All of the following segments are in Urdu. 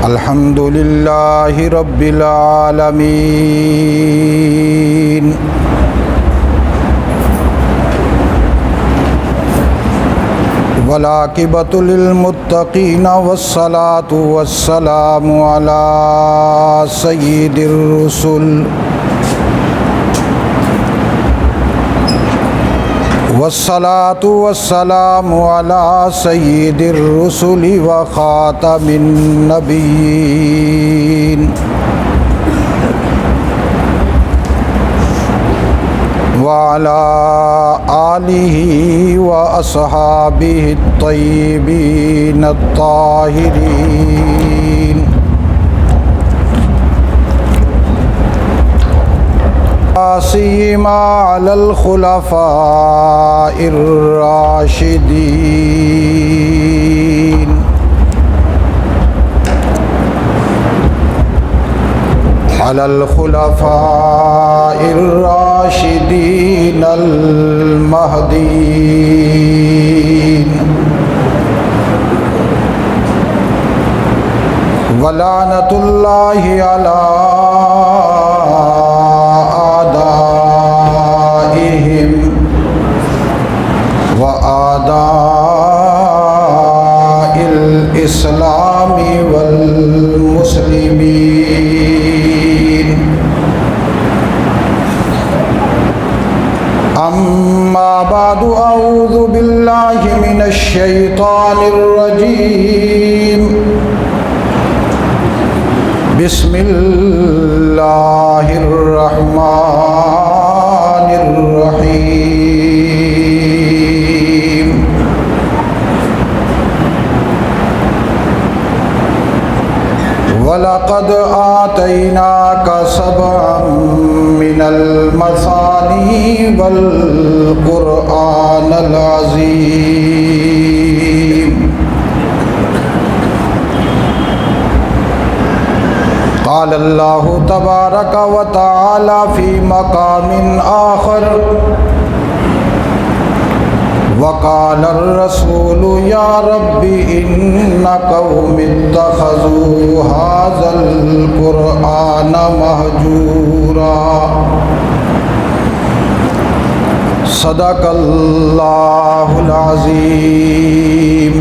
الحمد للہ رب العالمین والعاقبۃ للمتقین والصلاة والسلام علی سید الرسل والصلاة والسلام علی سید الرسل وخاتم النبیین وعلی آلہ واصحابہ الطیبین الطاہرین سیما علی الخلفاء الراشدین علی الخلفاء الراشدین المہدیین ولعنۃ اللہ علی وأعداء الإسلام والمسلمين أما بعد أعوذ بالله من الشيطان الرجيم بسم الله الرحمن الرحيم وَلَقَدْ آتَيْنَاكَ سَبْعًا مِّنَ الْمَثَانِي وَالْقُرْآنَ الْعَظِيمِ قال اللہ تبارک وتعالی فی مقام آخر وقال الرسول یا رب ان قوم اتخذوا هذا القرآن مہجورا صدق اللہ العظیم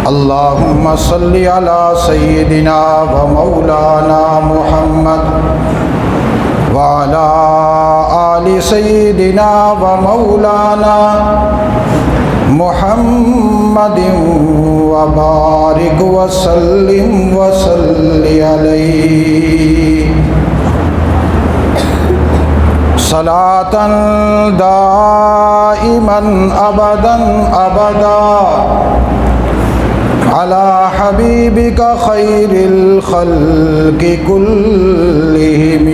اللہم صلی علی سیدنا و مولانا محمد وعلی آل سیدنا و مولانا محمد وبارک وسلم وصلی علیہ صلاۃ دائما ابدا ابدا علی حبیبک خیر الخلق کلہم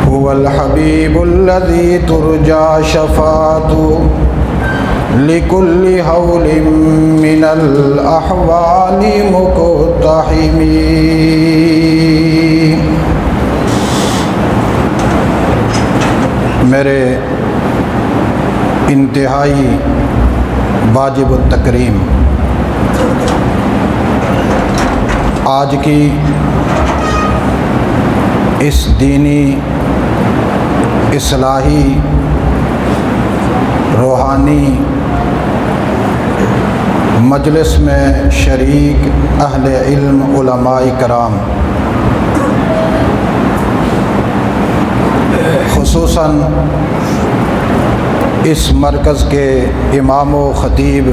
هو الحبیب الذی ترجى شفاعته لكل حول من الأحوال مقتحم میرے انتہائی واجب التکریم آج کی اس دینی اصلاحی روحانی مجلس میں شریک اہل علم علماء کرام، خصوصاً اس مرکز کے امام و خطیب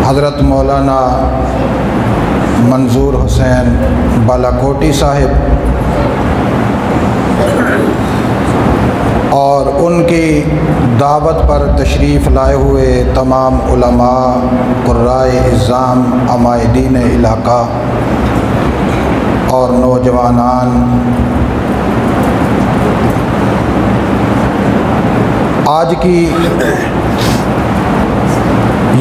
حضرت مولانا منظور حسین بالاکوٹی صاحب اور ان کی دعوت پر تشریف لائے ہوئے تمام علماء، قرائے اعظام، عمائدین علاقہ اور نوجوانان، آج کی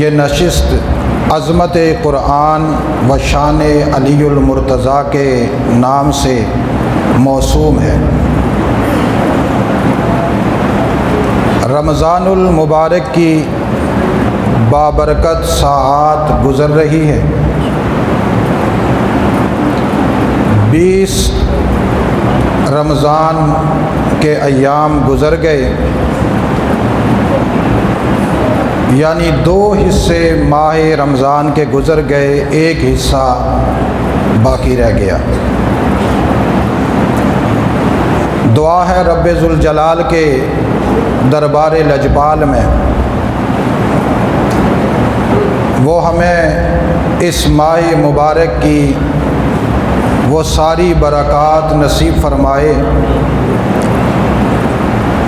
یہ نشست عظمت قرآن و شان علی المرتضیٰ کے نام سے موسوم ہے۔ رمضان المبارک کی بابرکت ساعات گزر رہی ہے۔ 20 رمضان کے ایام گزر گئے، یعنی 2 حصے ماہ رمضان کے گزر گئے، ایک حصہ باقی رہ گیا۔ دعا ہے رب ذوالجلال کے دربار لجپال میں وہ ہمیں اس ماہ مبارک کی وہ ساری برکات نصیب فرمائے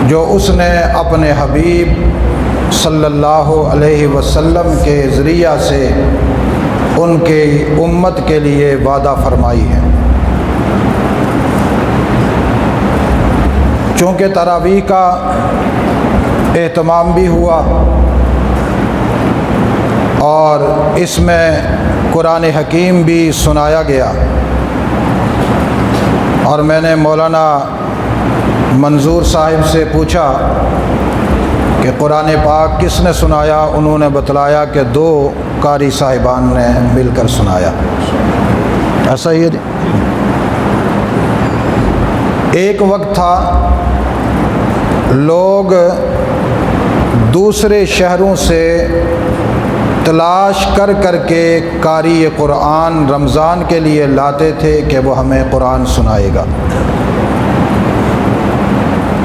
جو اس نے اپنے حبیب صلی اللہ علیہ وسلم کے ذریعہ سے ان کے امت کے لیے وعدہ فرمائی ہے۔ چونکہ تراویح کا اہتمام بھی ہوا اور اس میں قرآن حکیم بھی سنایا گیا، اور میں نے مولانا منظور صاحب سے پوچھا کہ قرآن پاک کس نے سنایا؟ انہوں نے بتلایا کہ 2 قاری صاحبان نے مل کر سنایا۔ ایسا ہی ہے۔ ایک وقت تھا لوگ دوسرے شہروں سے تلاش کر کر کے قاری قرآن رمضان کے لیے لاتے تھے کہ وہ ہمیں قرآن سنائے گا،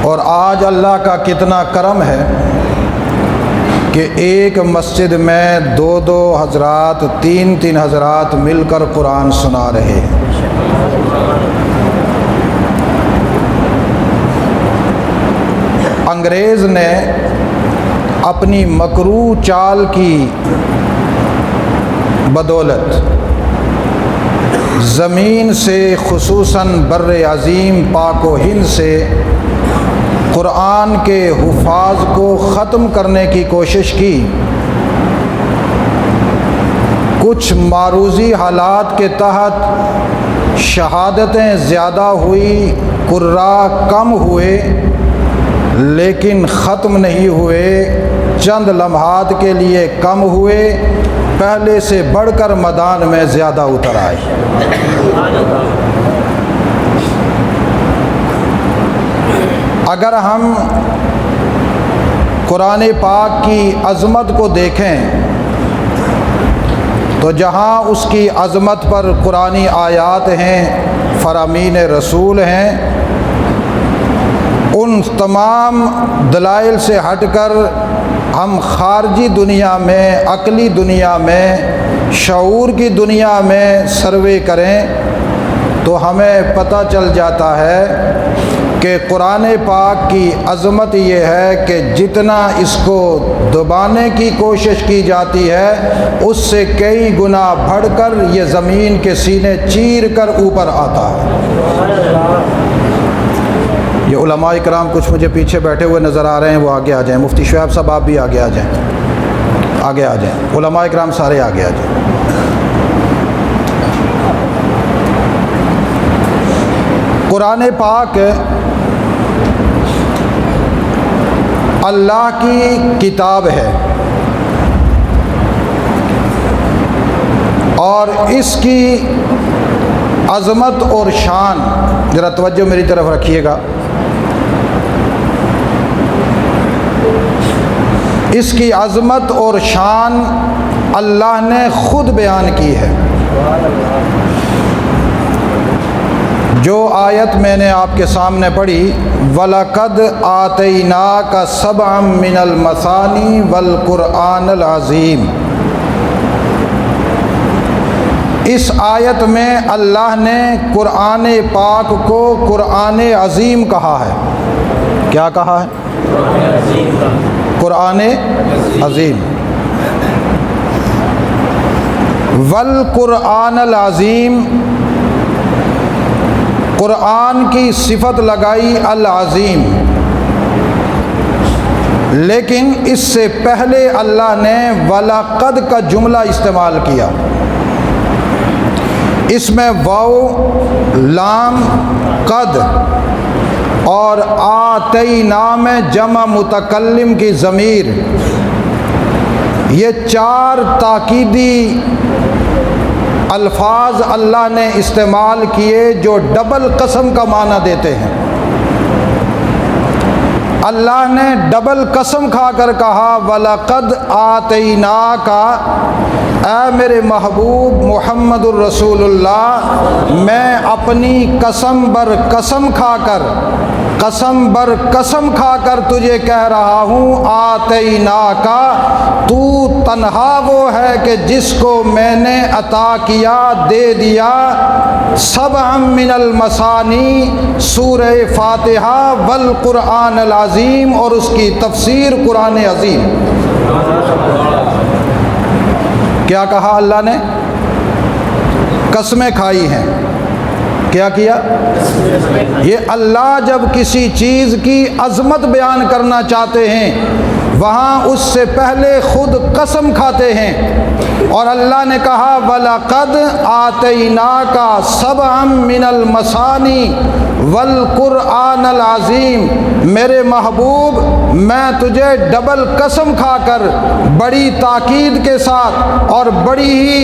اور آج اللہ کا کتنا کرم ہے کہ ایک مسجد میں 2 حضرات 3 حضرات مل کر قرآن سنا رہے ہیں۔ انگریز نے اپنی مکروہ چال کی بدولت زمین سے خصوصاً بر عظیم پاک و ہند سے قرآن کے حفاظ کو ختم کرنے کی کوشش کی۔ کچھ معروضی حالات کے تحت شہادتیں زیادہ ہوئی، قراء کم ہوئے، لیکن ختم نہیں ہوئے، چند لمحات کے لیے کم ہوئے، پہلے سے بڑھ کر میدان میں زیادہ اتر آئے۔ اگر ہم قرآن پاک کی عظمت کو دیکھیں تو جہاں اس کی عظمت پر قرآنی آیات ہیں، فرامین رسول ہیں، ان تمام دلائل سے ہٹ کر ہم خارجی دنیا میں، عقلی دنیا میں، شعور کی دنیا میں سروے کریں تو ہمیں پتہ چل جاتا ہے کہ قرآن پاک کی عظمت یہ ہے کہ جتنا اس کو دبانے کی کوشش کی جاتی ہے اس سے کئی گنا بڑھ کر یہ زمین کے سینے چیر کر اوپر آتا ہے۔ یہ علماء کرام کچھ مجھے پیچھے بیٹھے ہوئے نظر آ رہے ہیں، وہ آگے آ جائیں۔ مفتی شعیب صاحب آپ بھی آگے آ جائیں، آگے آ جائیں، علماء کرام سارے آگے آ جائیں۔ قرآن پاک اللہ کی کتاب ہے، اور اس کی عظمت اور شان، ذرا توجہ میری طرف رکھیے گا، اس کی عظمت اور شان اللہ نے خود بیان کی ہے۔ جو آیت میں نے آپ کے سامنے پڑھی، وَلَقَدْ آتَيْنَاكَ سَبْعًا مِّنَ الْمَثَانِي وَالْقُرْآنِ الْعَظِيمِ، اس آیت میں اللہ نے قرآن پاک کو قرآن عظیم کہا ہے۔ کیا کہا ہے؟ قرآن عظیم۔ والقرآن العظیم، قرآن کی صفت لگائی العظیم، لیکن اس سے پہلے اللہ نے وَلَقَدْ کا جملہ استعمال کیا. اس میں واو، لام، قد اور آتینا میں جمع متکلم کی ضمیر، یہ 4 تاکیدی الفاظ اللہ نے استعمال کیے جو ڈبل قسم کا معنی دیتے ہیں. اللہ نے ڈبل قسم کھا کر کہا وَلَقَدْ آتَيْنَاكَ، اے میرے محبوب محمد الرسول اللہ، میں اپنی قسم بر قسم کھا کر تجھے کہہ رہا ہوں آتَيْنَاكَ، تو تنہا وہ ہے کہ جس کو میں نے عطا کیا، دے دیا، سبعا من المثانی، سورہ فاتحہ والقرآن العظیم اور اس کی تفسیر قرآن عظیم. کیا کہا اللہ نے؟ قسمیں کھائی ہیں. کیا کیا؟ یہ اللہ جب کسی چیز کی عظمت بیان کرنا چاہتے ہیں وہاں اس سے پہلے خود قسم کھاتے ہیں. اور اللہ نے کہا وَلَقَدْ آتَيْنَاكَ سَبْعًا مِّنَ الْمَثَانِي وَالْقُرْآنَ الْعَظِيمِ، میرے محبوب میں تجھے ڈبل قسم کھا کر بڑی تاکید کے ساتھ اور بڑی ہی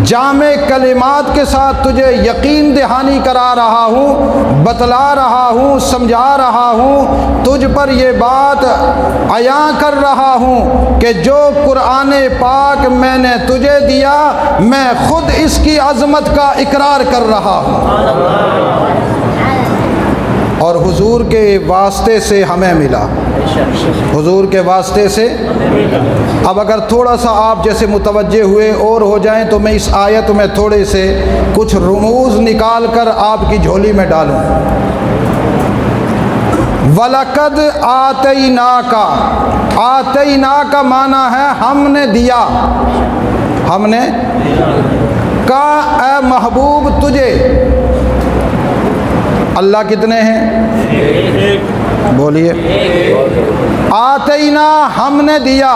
جامع کلمات کے ساتھ تجھے یقین دہانی کرا رہا ہوں، بتلا رہا ہوں، سمجھا رہا ہوں، تجھ پر یہ بات عیاں کر رہا ہوں کہ جو قرآن پاک میں نے تجھے دیا میں خود اس کی عظمت کا اقرار کر رہا ہوں. اور حضور کے واسطے سے ہمیں ملا، حضور کے واسطے سے. اب اگر تھوڑا سا آپ جیسے متوجہ ہوئے اور ہو جائیں تو میں اس آیت میں تھوڑے سے کچھ رموز نکال کر آپ کی جھولی میں ڈالوں. وَلَقَدْ آتَيْنَاكَ، آتَيْنَاكَ معنی ہے ہم نے دیا، ہم نے کا اے محبوب تجھے. اللہ کتنے ہیں؟ بولیے. آتینا ہم نے دیا،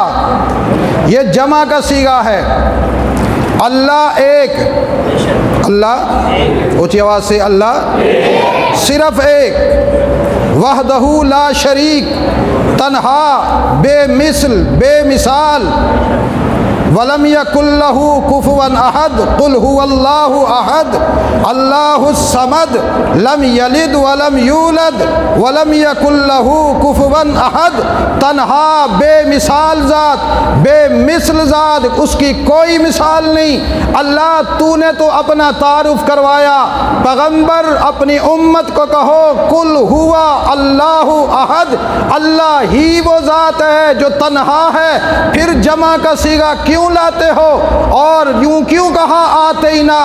یہ جمع کا صیغہ ہے. اللہ ایک، اللہ اونچی آواز سے، اللہ صرف ایک، وحدہ لا شریک، تنہا، بے مثل، بے مثال. وَلَمْ يَكُنْ لَهُ كُفُوًا أَحَدٌ قُلْ هُوَ اللَّهُ أَحَدٌ اللَّهُ الصَّمَدُ لَمْ يَلِدْ وَلَمْ يُولَدْ وَلَمْ يَكُنْ لَهُ كُفُوًا أَحَدٌ. تنہا، بے مثال ذات، بے مثل ذات، اس کی کوئی مثال نہیں. اللہ تو نے تو اپنا تعارف کروایا، پیغمبر اپنی امت کو کہو قُلْ هُوَ اللَّهُ أَحَدٌ، اللہ ہی وہ ذات ہے جو تنہا ہے. پھر جمع کا صیغہ کیوں لاتے ہو اور یوں کیوں کہا آتینا؟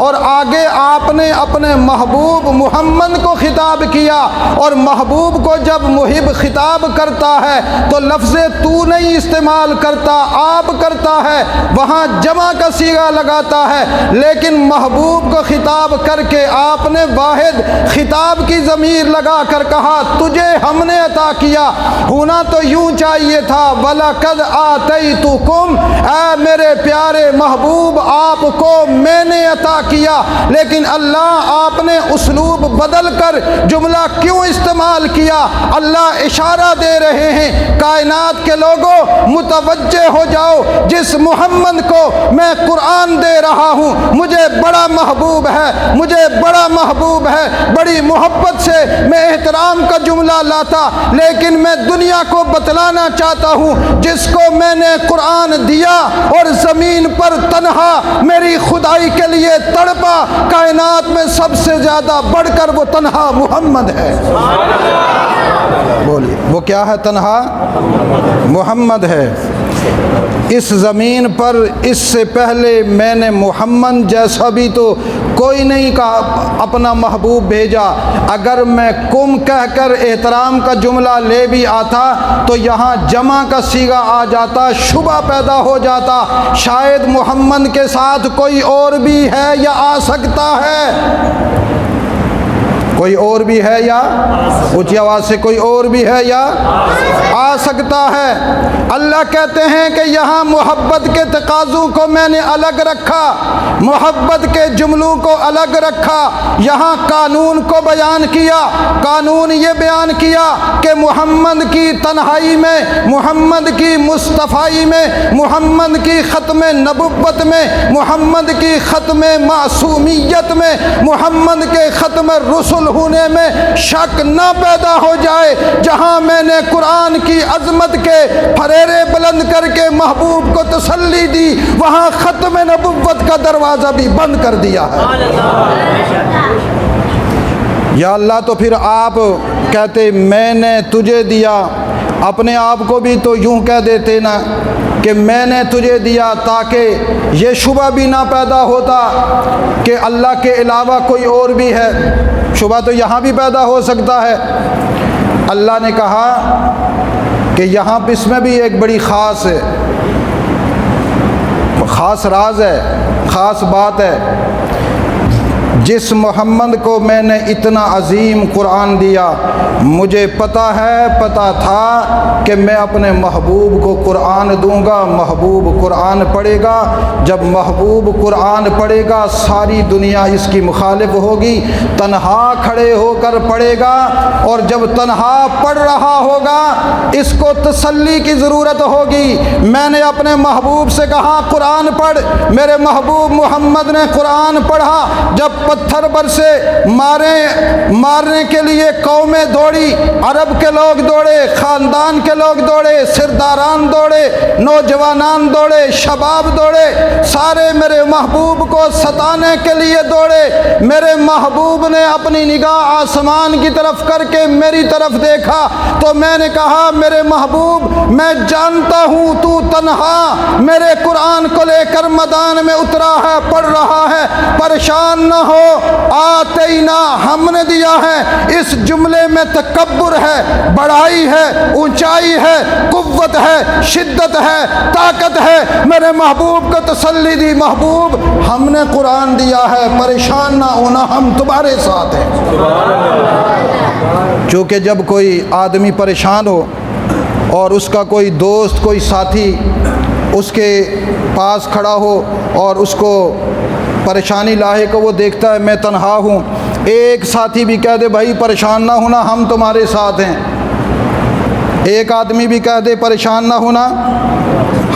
اور آگے آپ نے اپنے محبوب محمد کو خطاب کیا، اور محبوب کو جب محب خطاب کرتا ہے تو لفظ تو نہیں استعمال کرتا، آپ کرتا ہے، وہاں جمع کا صیغہ لگاتا ہے. لیکن محبوب کو خطاب کر کے آپ نے واحد خطاب کی ضمیر لگا کر کہا تجھے ہم نے عطا کیا. ہونا تو یوں چاہیے تھا وَلَقَدْ آتَيْتُكُمْ، اے میرے پیارے محبوب آپ کو میں نے عطا کیا. لیکن اللہ آپ نے اسلوب بدل کر جملہ کیوں استعمال کیا؟ اللہ اشارہ دے رہے ہیں کائنات کے لوگوں متوجہ ہو جاؤ، جس محمد کو میں قرآن دے رہا ہوں مجھے بڑا محبوب ہے، مجھے بڑا محبوب ہے. بڑی محبت سے میں احترام کا جملہ لاتا، لیکن میں دنیا کو بتلانا چاہتا ہوں جس کو میں نے قرآن دیا اور زمین پر تنہا میری خدائی کے لیے تڑپا، کائنات میں سب سے زیادہ بڑھ کر وہ تنہا محمد ہے. بولیے وہ کیا ہے؟ تنہا محمد ہے. اس زمین پر اس سے پہلے میں نے محمد جیسا بھی تو کوئی نہیں کہا اپنا محبوب بھیجا. اگر میں کم کہہ کر احترام کا جملہ لے بھی آتا تو یہاں جمع کا صیغہ آ جاتا، شبہ پیدا ہو جاتا شاید محمد کے ساتھ کوئی اور بھی ہے یا آ سکتا ہے. کوئی اور بھی ہے یا اونچی آواز سے کوئی اور بھی ہے یا آ سکتا ہے؟ اللہ کہتے ہیں کہ یہاں محبت کے تقاضوں کو میں نے الگ رکھا، محبت کے جملوں کو الگ رکھا، یہاں قانون کو بیان کیا۔ قانون یہ بیان کیا کہ محمد کی تنہائی میں، محمد کی مصطفائی میں، محمد کی ختم نبوت میں، محمد کی ختم معصومیت میں، محمد کے ختم رسل ہونے میں شک نہ پیدا ہو جائے۔ جہاں میں نے قرآن کی عظمت کے پھریرے بلند کر کے محبوب کو تسلی دی، وہاں ختم نبوت کا دروازہ بھی بند کر دیا ہے۔ یا اللہ، تو پھر آپ کہتے میں نے تجھے دیا، اپنے آپ کو بھی تو یوں کہہ دیتے نا کہ میں نے تجھے دیا، تاکہ یہ شبہ بھی نہ پیدا ہوتا کہ اللہ کے علاوہ کوئی اور بھی ہے۔ شبہ تو یہاں بھی پیدا ہو سکتا ہے۔ اللہ نے کہا کہ یہاں اس میں بھی ایک بڑی خاص راز ہے، خاص بات ہے۔ جس محمد کو میں نے اتنا عظیم قرآن دیا، مجھے پتہ تھا کہ میں اپنے محبوب کو قرآن دوں گا، محبوب قرآن پڑھے گا۔ جب محبوب قرآن پڑھے گا ساری دنیا اس کی مخالف ہوگی، تنہا کھڑے ہو کر پڑھے گا، اور جب تنہا پڑھ رہا ہوگا اس کو تسلی کی ضرورت ہوگی۔ میں نے اپنے محبوب سے کہا قرآن پڑھ، میرے محبوب محمد نے قرآن پڑھا۔ جب پتھر برسے، مارنے کے لیے قومیں دوڑی، عرب کے لوگ دوڑے، خاندان کے لوگ دوڑے، سرداران دوڑے، نوجوانان دوڑے، شباب دوڑے، سارے میرے محبوب کو ستانے کے لیے دوڑے۔ میرے محبوب نے اپنی نگاہ آسمان کی طرف کر کے میری طرف دیکھا تو میں نے کہا میرے محبوب، میں جانتا ہوں تو تنہا میرے قرآن کو لے کر میدان میں اترا ہے، پڑھ رہا ہے، پریشان نہ ہو، آتینا ہم نے دیا ہے۔ اس جملے میں تکبر ہے، بڑائی ہے، اونچائی ہے، قوت ہے، شدت ہے، طاقت ہے۔ میرے محبوب کو تسلی دی، محبوب ہم نے قرآن دیا ہے، پریشان نہ ہونا، ہم تمہارے ساتھ ہیں۔ چونکہ جب کوئی آدمی پریشان ہو اور اس کا کوئی دوست، کوئی ساتھی اس کے پاس کھڑا ہو اور اس کو پریشانی لاحق ہو، وہ دیکھتا ہے میں تنہا ہوں، ایک ساتھی بھی کہہ دے بھائی پریشان نہ ہونا، ہم تمہارے ساتھ ہیں، ایک آدمی بھی کہہ دے پریشان نہ ہونا،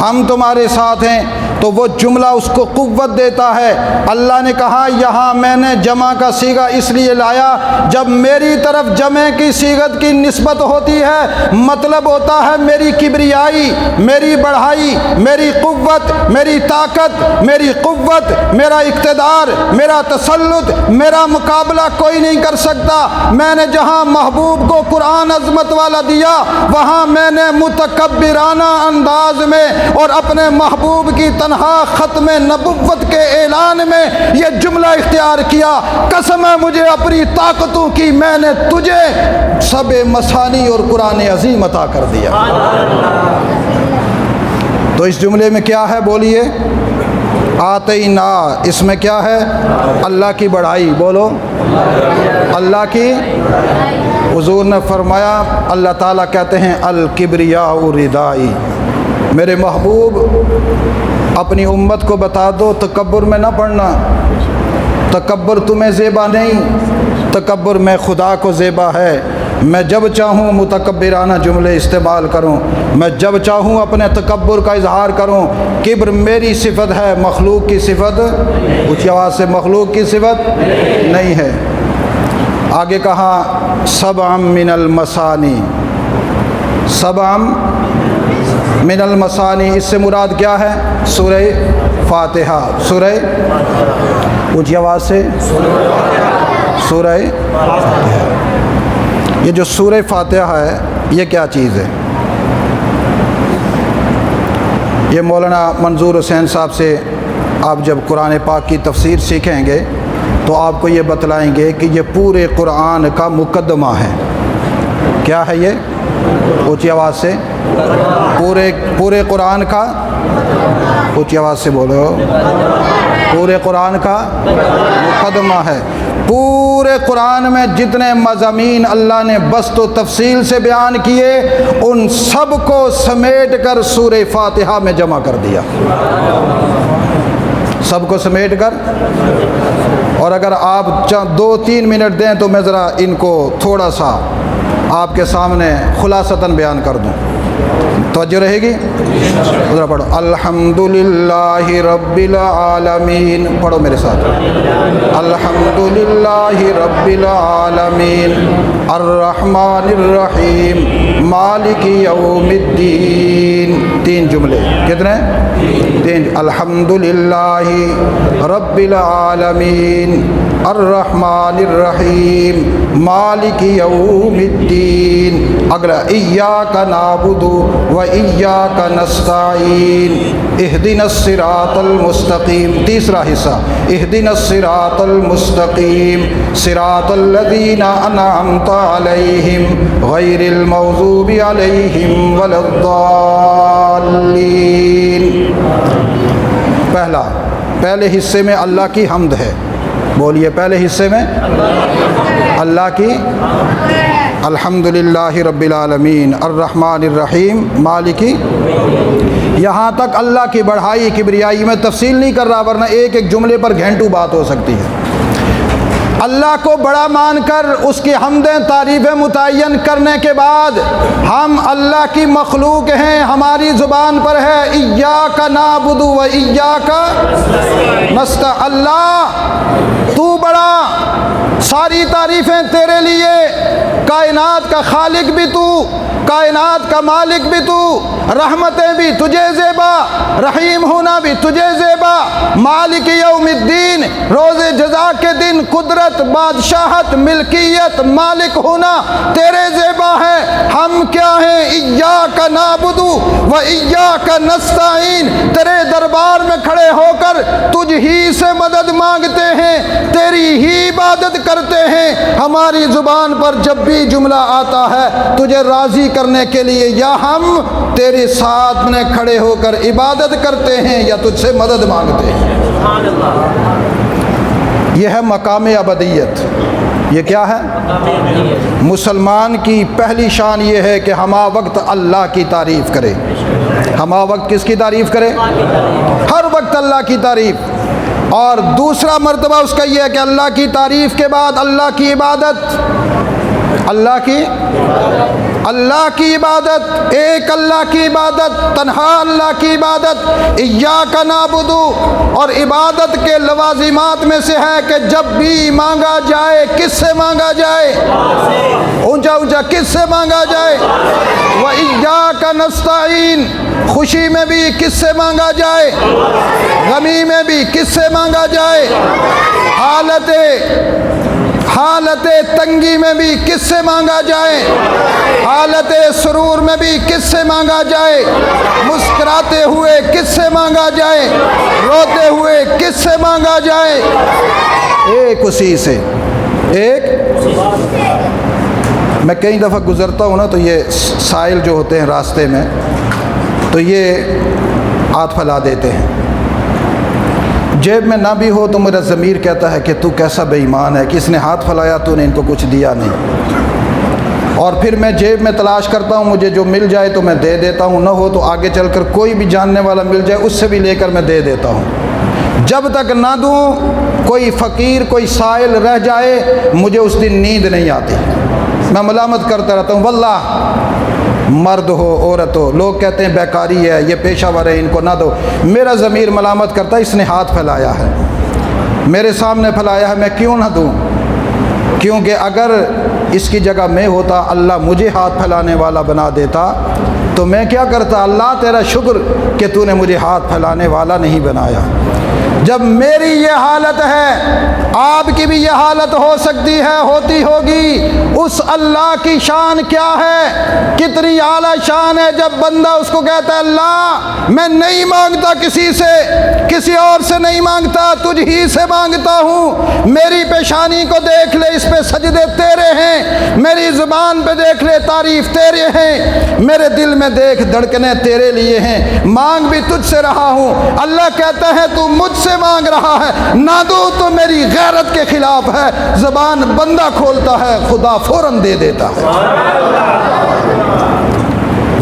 ہم تمہارے ساتھ ہیں، تو وہ جملہ اس کو قوت دیتا ہے۔ اللہ نے کہا یہاں میں نے جمع کا صیغہ اس لیے لایا، جب میری طرف جمع کی صیغت کی نسبت ہوتی ہے مطلب ہوتا ہے میری کبریائی، میری بڑھائی، میری قوت، میری طاقت، میری قوت، میرا اقتدار، میرا تسلط، میرا مقابلہ کوئی نہیں کر سکتا۔ میں نے جہاں محبوب کو قرآن عظمت والا دیا، وہاں میں نے متکبرانہ انداز میں اور اپنے محبوب کی تنہا ختم نبوت کے اعلان میں یہ جملہ اختیار کیا، قسم ہے مجھے اپنی طاقتوں کی، میں نے تجھے سب مثانی اور قرآن عظیم عطا کر دیا۔ تو اس جملے میں کیا ہے بولیے؟ آتینا، اس میں کیا ہے؟ اللہ کی بڑائی، بولو اللہ کی۔ حضور نے فرمایا، اللہ تعالیٰ کہتے ہیں الکبریاء ردائی، میرے محبوب اپنی امت کو بتا دو تکبر میں نہ پڑنا، تکبر تمہیں زیبا نہیں، تکبر میں خدا کو زیبا ہے۔ میں جب چاہوں متکبرانہ جملے استعمال کروں، میں جب چاہوں اپنے تکبر کا اظہار کروں۔ کبر میری صفت ہے، مخلوق کی صفت، اونچی آواز سے، مخلوق کی صفت نہیں ہے۔ آگے کہا سبعا من المثانی، سبعا من المثانی، اس سے مراد کیا ہے؟ سورہ فاتحہ، سورہ، اونچی آواز سے، سورہ فاتحہ۔ یہ جو سورہ فاتحہ ہے یہ کیا چیز ہے؟ یہ مولانا منظور حسین صاحب سے آپ جب قرآن پاک کی تفسیر سیکھیں گے تو آپ کو یہ بتلائیں گے کہ یہ پورے قرآن کا مقدمہ ہے۔ کیا ہے یہ؟ اونچی آواز سے، پورے قرآن کا، اونچی آواز سے بولو، پورے قرآن کا مقدمہ ہے۔ پورے قرآن میں جتنے مضامین اللہ نے بسط و تفصیل سے بیان کیے ان سب کو سمیٹ کر سورہ فاتحہ میں جمع کر دیا، سب کو سمیٹ کر۔ اور اگر آپ 2-3 منٹ دیں تو میں ذرا ان کو تھوڑا سا آپ کے سامنے خلاصتاً بیان کر دوں، توجہ رہے گی؟ ذرا پڑھو، الحمدللہ رب العالمین، پڑھو میرے ساتھ، الحمدللہ رب العالمین الرحمن الرحیم مالک یوم الدین۔ 3 جملے، کتنے؟ 3۔ الحمدللہ رب العالمین الرحمن الرحیم مالک یوم الدین۔ اگلا، ایاک نعبد و ایاک نستعین اہدنا الصراط المستقیم۔ تیسرا حصہ، اہدنا الصراط المستقیم صراط الذین انعمت علیہم غیر المغضوب علیہم ولا الضالین۔ پہلے حصے میں اللہ کی حمد ہے، بولیے پہلے حصے میں اللہ کی الحمدللہ رب العالمین الرحمن الرحیم مالکی، یہاں تک اللہ کی بڑھائی کبریائی میں تفصیل نہیں کر رہا، ورنہ ایک ایک جملے پر گھنٹوں بات ہو سکتی ہے۔ اللہ کو بڑا مان کر اس کی حمدیں تعریفیں متعین کرنے کے بعد ہم اللہ کی مخلوق ہیں، ہماری زبان پر ہے ایاک نعبد و ایاک نستعین۔ اللہ تو بڑا، ساری تعریفیں تیرے لیے، کائنات کا خالق بھی تو، کائنات کا مالک بھی تو، رحمتیں بھی تجھے زیبا، رحیم ہونا بھی تجھے زیبا، مالک یوم الدین روز جزا کے دن قدرت، بادشاہت، ملکیت، مالک ہونا تیرے زیبا ہے۔ ہم کیا ہیں؟ ایاک نعبد و ایاک نستعین، تیرے دربار میں کھڑے ہو کر تجھ ہی سے مدد مانگتے ہیں، تیری ہی عبادت کرتے ہیں۔ ہماری زبان پر جب بھی جملہ آتا ہے تجھے راضی کرنے کے لیے، یا ہم تیرے ساتھ میں کھڑے ہو کر عبادت کرتے ہیں یا تجھ سے مدد مانگتے ہیں۔ یہ ہے مقام ابدیت۔ یہ کیا ہے؟ مسلمان کی پہلی شان یہ ہے کہ ہمہ وقت اللہ کی تعریف کرے۔ ہمہ وقت کس کی تعریف کرے؟ ہر وقت اللہ کی تعریف۔ اور دوسرا مرتبہ اس کا یہ ہے کہ اللہ کی تعریف کے بعد اللہ کی عبادت، اللہ کی عبادت، ایک اللہ کی عبادت، تنہا اللہ کی عبادت، ایاک نعبد۔ اور عبادت کے لوازمات میں سے ہے کہ جب بھی مانگا جائے کس سے مانگا جائے؟ اونچا اونچا کس سے مانگا جائے؟ وَإِيَّاكَ نَسْتَعِينُ، خوشی میں بھی کس سے مانگا جائے؟ غمی میں بھی کس سے مانگا جائے؟ حالت تنگی میں بھی کس سے مانگا جائے؟ حالت سرور میں بھی کس سے مانگا جائے؟ مسکراتے ہوئے کس سے مانگا جائے؟ روتے ہوئے کس سے مانگا جائے؟ ایک اسی سے، ایک۔ میں کئی دفعہ گزرتا ہوں نا تو یہ سائل جو ہوتے ہیں راستے میں تو یہ ہاتھ پھیلا دیتے ہیں، جیب میں نہ بھی ہو تو میرا ضمیر کہتا ہے کہ تو کیسا بے ایمان ہے کہ اس نے ہاتھ پھیلایا تو نے ان کو کچھ دیا نہیں۔ اور پھر میں جیب میں تلاش کرتا ہوں، مجھے جو مل جائے تو میں دے دیتا ہوں، نہ ہو تو آگے چل کر کوئی بھی جاننے والا مل جائے اس سے بھی لے کر میں دے دیتا ہوں۔ جب تک نہ دوں، کوئی فقیر کوئی سائل رہ جائے، مجھے اس دن نیند نہیں آتی، میں ملامت کرتا رہتا ہوں، واللہ مرد ہو عورت ہو، لوگ کہتے ہیں بیکاری ہے، یہ پیشہ ور ہے، ان کو نہ دو، میرا ضمیر ملامت کرتا ہے اس نے ہاتھ پھیلایا ہے، میرے سامنے پھیلایا ہے، میں کیوں نہ دوں؟ کیونکہ اگر اس کی جگہ میں ہوتا، اللہ مجھے ہاتھ پھیلانے والا بنا دیتا تو میں کیا کرتا؟ اللہ تیرا شکر کہ تو نے مجھے ہاتھ پھیلانے والا نہیں بنایا۔ جب میری یہ حالت ہے، آپ کی بھی یہ حالت ہو سکتی ہے، ہوتی ہوگی۔ اس اللہ کی شان کیا ہے، کتنی اعلیٰ شان ہے جب بندہ اس کو کہتا ہے اللہ میں نہیں مانگتا کسی سے، کسی اور سے نہیں مانگتا، تجھ ہی سے مانگتا ہوں، میری پیشانی کو دیکھ لے، اس پہ سجدے تیرے ہیں، میری زبان پہ دیکھ لے تعریف تیرے ہیں، میرے دل میں دیکھ دھڑکنیں تیرے لیے ہیں، مانگ بھی تجھ سے رہا ہوں۔ اللہ کہتا ہے تو مجھ سے مانگ رہا ہے، نہ دو تو میری غیرت کے خلاف ہے۔ زبان بندہ کھولتا ہے، خدا فوراً دے دیتا ہے۔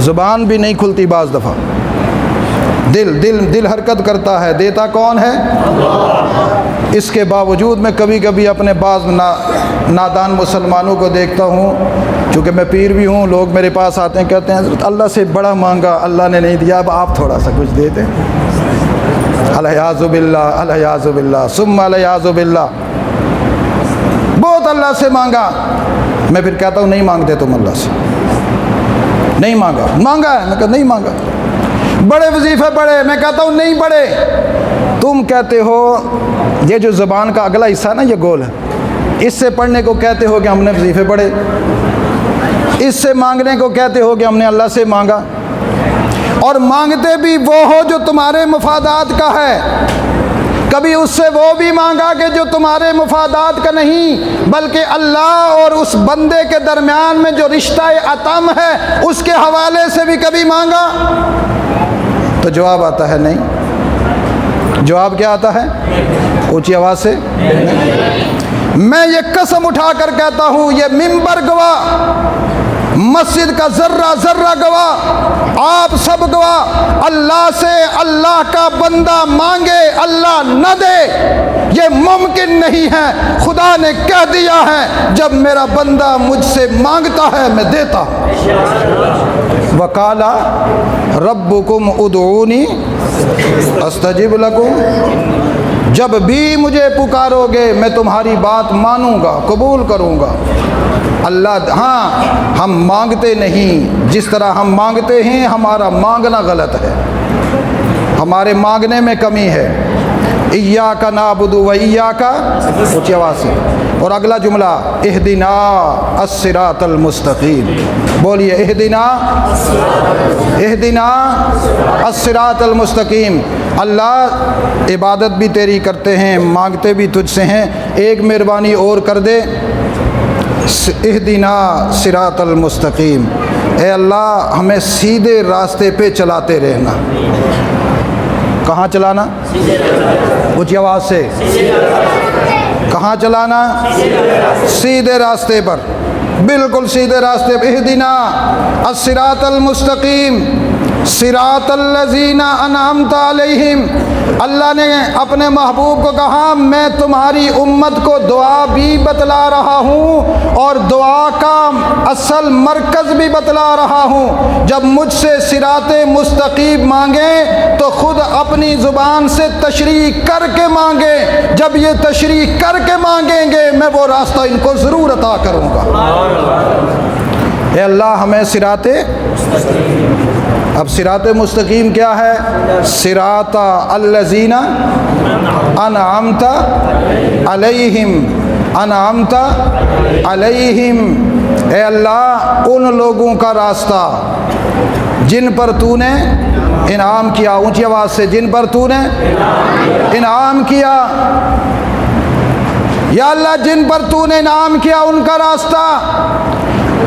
زبان بھی نہیں کھلتی بعض دفعہ، دل حرکت کرتا ہے، دیتا کون ہے؟ اس کے باوجود میں کبھی کبھی اپنے بعض نادان مسلمانوں کو دیکھتا ہوں، چونکہ میں پیر بھی ہوں، لوگ میرے پاس آتے ہیں، کہتے ہیں حضرت اللہ سے بڑا مانگا، اللہ نے نہیں دیا، اب آپ تھوڑا سا کچھ دے دیں۔ الیاذ باللہ، الیاذ باللہ، ثم الیاذ باللہ، بہت اللہ سے مانگا۔ میں پھر کہتا ہوں نہیں مانگتے تم اللہ سے، نہیں مانگا ہے، میں کہتا نہیں مانگا۔ بڑے وظیفے پڑھے، میں کہتا ہوں نہیں پڑھے۔ تم کہتے ہو یہ جو زبان کا اگلا حصہ ہے نا، یہ گول ہے، اس سے پڑھنے کو کہتے ہو کہ ہم نے وظیفے پڑھے، اس سے مانگنے کو کہتے ہو کہ ہم نے اللہ سے مانگا، اور مانگتے بھی وہ ہو جو تمہارے مفادات کا ہے۔ کبھی اس سے وہ بھی مانگا کہ جو تمہارے مفادات کا نہیں، بلکہ اللہ اور اس بندے کے درمیان میں جو رشتہ اتم ہے اس کے حوالے سے بھی کبھی مانگا؟ تو جواب آتا ہے نہیں۔ جواب کیا آتا ہے؟ اونچی آواز سے، میں یہ قسم اٹھا کر کہتا ہوں، یہ منبر گواہ، مسجد کا ذرہ ذرہ گواہ، آپ سب گواہ، اللہ سے اللہ کا بندہ مانگے اللہ نہ دے یہ ممکن نہیں ہے۔ خدا نے کہہ دیا ہے جب میرا بندہ مجھ سے مانگتا ہے میں دیتا ہوں۔ وقال ربکم ادعونی استجب لکم، جب بھی مجھے پکارو گے میں تمہاری بات مانوں گا، قبول کروں گا۔ اللہ، ہاں ہم مانگتے نہیں، جس طرح ہم مانگتے ہیں ہمارا مانگنا غلط ہے، ہمارے مانگنے میں کمی ہے۔ ایاک نعبد و ایاک، اونچی آواز سے، اور اگلا جملہ اہدنا الصراط المستقیم، بولیے اہدنا الصراط المستقیم۔ اللہ عبادت بھی تیری کرتے ہیں، مانگتے بھی تجھ سے ہیں، ایک مہربانی اور کر دے، اہدنا صراط المستقیم، اے اللہ ہمیں سیدھے راستے پہ چلاتے رہنا۔ کہاں چلانا؟ اونچی آواز سے، کہاں چلانا؟ سیدھے راستے پر، بالکل سیدھے راستے پہ۔ اہدنا الصراط المستقیم صراط الذین انعمت علیہم، اللہ نے اپنے محبوب کو کہا میں تمہاری امت کو دعا بھی بتلا رہا ہوں اور دعا کا اصل مرکز بھی بتلا رہا ہوں۔ جب مجھ سے صراط مستقیم مانگیں تو خود اپنی زبان سے تشریح کر کے مانگیں، جب یہ تشریح کر کے مانگیں گے میں وہ راستہ ان کو ضرور عطا کروں گا۔ اے اللہ ہمیں صراط، اب صراط مستقیم کیا ہے؟ صراط الذین انعمت علیہم، انعمت علیہم، اے اللہ ان لوگوں کا راستہ جن پر تو نے انعام کیا، اونچی آواز سے، جن پر تو نے انعام کیا، یا اللہ جن پر تو نے انعام کیا ان کا راستہ۔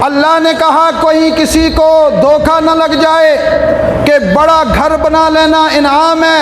اللہ نے کہا کوئی کسی کو دھوکہ نہ لگ جائے کہ بڑا گھر بنا لینا انعام ہے،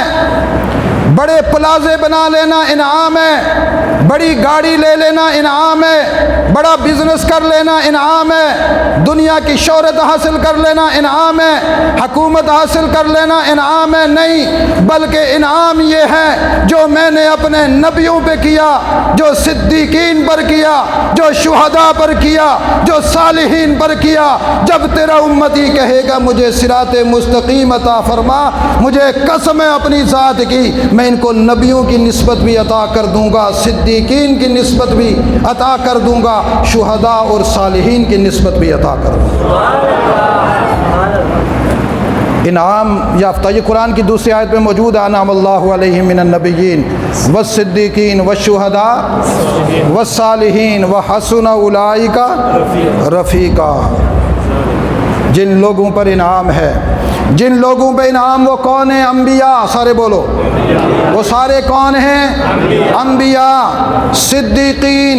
بڑے پلازے بنا لینا انعام ہے، بڑی گاڑی لے لینا انعام ہے، بڑا بزنس کر لینا انعام ہے، دنیا کی شہرت حاصل کر لینا انعام ہے، حکومت حاصل کر لینا انعام ہے، نہیں، بلکہ انعام یہ ہے جو میں نے اپنے نبیوں پہ کیا، جو صدیقین پر کیا، جو شہداء پر کیا، جو صالحین پر کیا۔ جب تیرا امتی کہے گا مجھے صراط مستقیم عطا فرما، مجھے قسم ہے اپنی ذات کی میں ان کو نبیوں کی نسبت بھی عطا کر دوں گا، صدیقین کی نسبت بھی عطا کر دوں گا، شہداء اور صالحین کی نسبت بھی عطا کر دوں گا۔ انعام یافتہ، یہ قرآن کی دوسری آیت میں موجود ہے، انعم اللہ علیہم من النبیین والصدیقین والشہداء والصالحین وحسن اولئک رفیقا۔ جن لوگوں پر انعام ہے، جن لوگوں پہ انعام، وہ کون ہیں؟ انبیاء، سارے بولو، وہ سارے کون ہیں؟ انبیاء، صدیقین،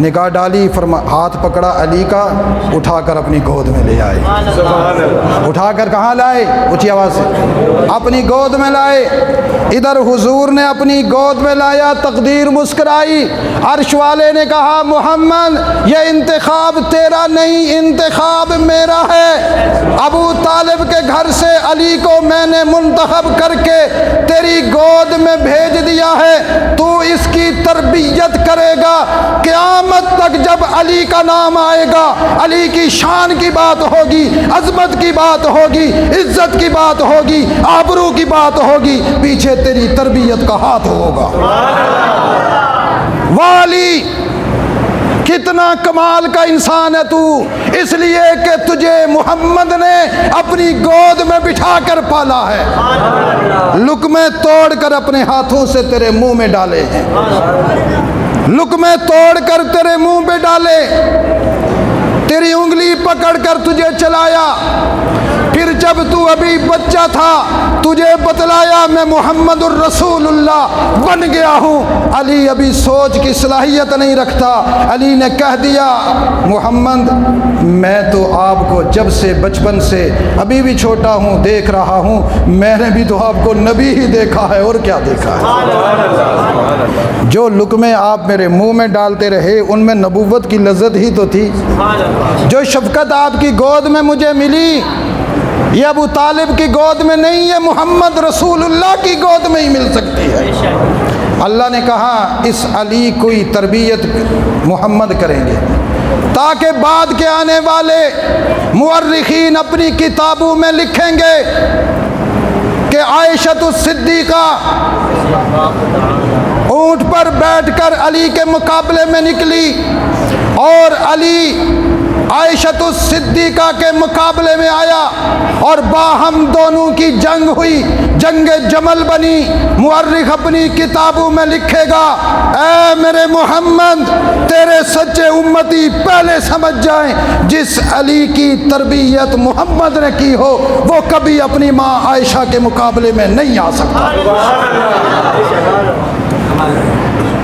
نگاہ ڈالی، ہاتھ پکڑا علی کا، اٹھا کر اپنی گود میں لے آئے۔ اٹھا کر کہاں لائے؟ اونچی آواز سے، اپنی گود میں لائے۔ ادھر حضور نے اپنی گود میں لایا، تقدیر مسکرائی، عرش والے نے کہا محمد یہ انتخاب تیرا نہیں، انتخاب میرا ہے۔ ابو طالب کے گھر سے علی کو میں نے منتخب کر کے تیری گود میں بھیج دیا ہے، تو اس کی تربیت کرے گا۔ قیامت تک جب علی کا نام آئے گا، علی کی شان کی بات ہوگی، عظمت کی بات ہوگی، عزت کی بات ہوگی، آبرو کی بات ہوگی، پیچھے تیری تربیت کا ہاتھ ہوگا۔ والی کتنا کمال کا انسان ہے تو، اس لیے کہ تجھے محمد نے اپنی گود میں بٹھا کر پالا ہے، لقمے توڑ کر اپنے ہاتھوں سے تیرے منہ میں ڈالے ہیں، لقمے توڑ کر تیرے منہ پہ ڈالے، تیری انگلی پکڑ کر تجھے چلایا، پھر جب تو ابھی بچہ تھا تجھے بتلایا میں محمد الرسول اللہ بن گیا ہوں۔ علی ابھی سوچ کی صلاحیت نہیں رکھتا، علی نے کہہ دیا محمد میں تو آپ کو جب سے بچپن سے ابھی بھی چھوٹا ہوں دیکھ رہا ہوں، میں نے بھی تو آپ کو نبی ہی دیکھا ہے، اور کیا دیکھا ہے؟ جو لقمے آپ میرے منہ میں ڈالتے رہے ان میں نبوت کی لذت ہی تو تھی، جو شفقت آپ کی گود میں مجھے ملی یہ ابو طالب کی گود میں نہیں، یہ محمد رسول اللہ کی گود میں ہی مل سکتی ہے۔ اللہ نے کہا اس علی کوئی تربیت محمد کریں گے، تاکہ بعد کے آنے والے مورخین اپنی کتابوں میں لکھیں گے کہ عائشہ الصدیقہ اونٹ پر بیٹھ کر علی کے مقابلے میں نکلی، اور علی عائشہ الصدیقہ کے مقابلے میں آیا، اور باہم دونوں کی جنگ ہوئی، جنگ جمل بنی۔ مورخ اپنی کتابوں میں لکھے گا اے میرے محمد تیرے سچے امتی پہلے سمجھ جائیں، جس علی کی تربیت محمد نے کی ہو وہ کبھی اپنی ماں عائشہ کے مقابلے میں نہیں آ سکتا،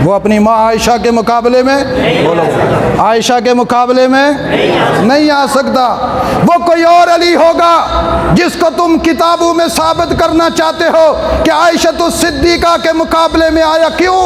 وہ اپنی ماں عائشہ کے مقابلے میں بولو عائشہ کے مقابلے میں نہیں آ سکتا۔ وہ کوئی اور علی ہوگا جس کو تم کتابوں میں ثابت کرنا چاہتے ہو کہ عائشہ الصدیقہ کے مقابلے میں آیا۔ کیوں؟